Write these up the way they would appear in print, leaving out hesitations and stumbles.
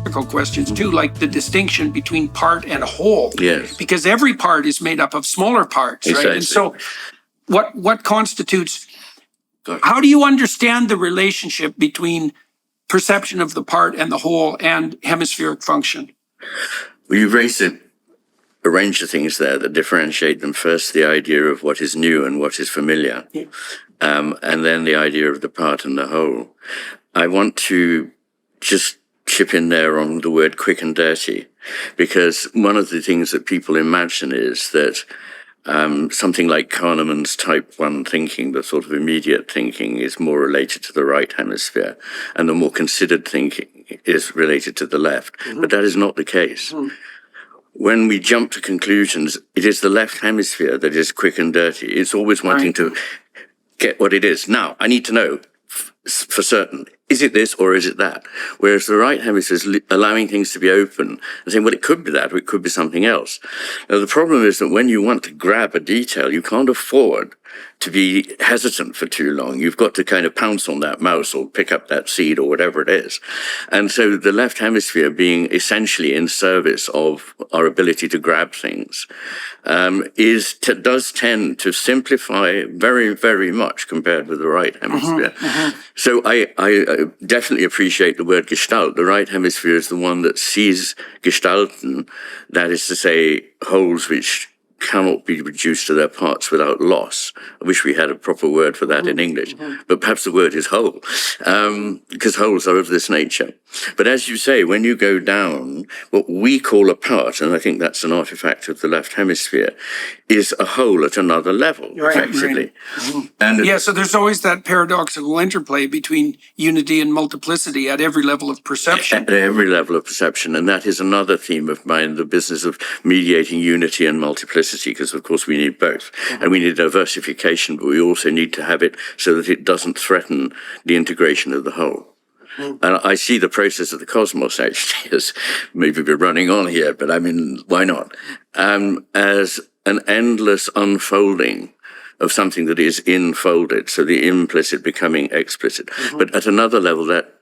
philosophical questions too, like the distinction between part and whole. Yes. Because every part is made up of smaller parts, right? Exactly. And so what constitutes, how do you understand the relationship between perception of the part and the whole and hemispheric function? Well, you've raised a range of things there that differentiate them. First, the idea of what is new and what is familiar, and then the idea of the part and the whole. I want to just chip in there on the word quick and dirty, because one of the things that people imagine is that something like Kahneman's type 1 thinking, the sort of immediate thinking, is more related to the right hemisphere, and the more considered thinking is related to the left. But that is not the case. When we jump to conclusions, it is the left hemisphere that is quick and dirty. It's always wanting to get what it is. Now, I need to know for certain, is it this or is it that? Whereas the right hemisphere is allowing things to be open and saying, well, it could be that or it could be something else. Now, the problem is that when you want to grab a detail, you can't afford to be hesitant for too long. You've got to kind of pounce on that mouse or pick up that seed or whatever it is. And so the left hemisphere being essentially in service of our ability to grab things does tend to simplify very, very much compared with the right hemisphere. So I definitely appreciate the word Gestalt. The right hemisphere is the one that sees Gestalten, that is to say, wholes which cannot be reduced to their parts without loss. I wish we had a proper word for that in English, but perhaps the word is whole, because wholes are of this nature. But as you say, when you go down, what we call a part, and I think that's an artifact of the left hemisphere, is a whole at another level, effectively. And so there's always that paradoxical interplay between unity and multiplicity at every level of perception. At every level of perception, and that is another theme of mine, the business of mediating unity and multiplicity, because of course we need both. And we need diversification, but we also need to have it so that it doesn't threaten the integration of the whole. And I see the process of the cosmos, actually, as maybe we're running on here, but I mean, why not? As an endless unfolding of something that is infolded, so the implicit becoming explicit. But at another level, that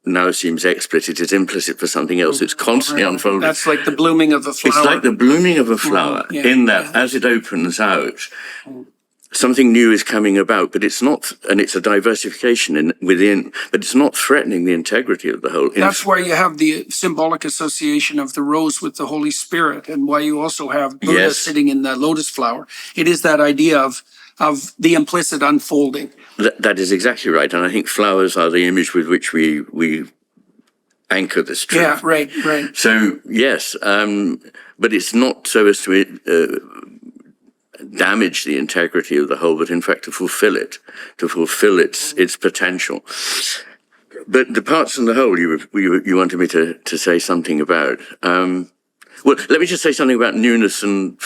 now seems explicit is implicit for something else. It's constantly unfolding. That's like the blooming of a flower. It's like the blooming of a flower, in that as it opens out, something new is coming about, but it's not, and it's a diversification within, but it's not threatening the integrity of the whole. That's why you have the symbolic association of the rose with the Holy Spirit, and why you also have Buddha sitting in the lotus flower. It is that idea of the implicit unfolding. That is exactly right, and I think flowers are the image with which we anchor this truth. Yeah, right. So yes, but it's not so as to damage the integrity of the whole, but in fact to fulfill its potential. But the parts and the whole, you wanted me to say something about. Well, let me just say something about newness and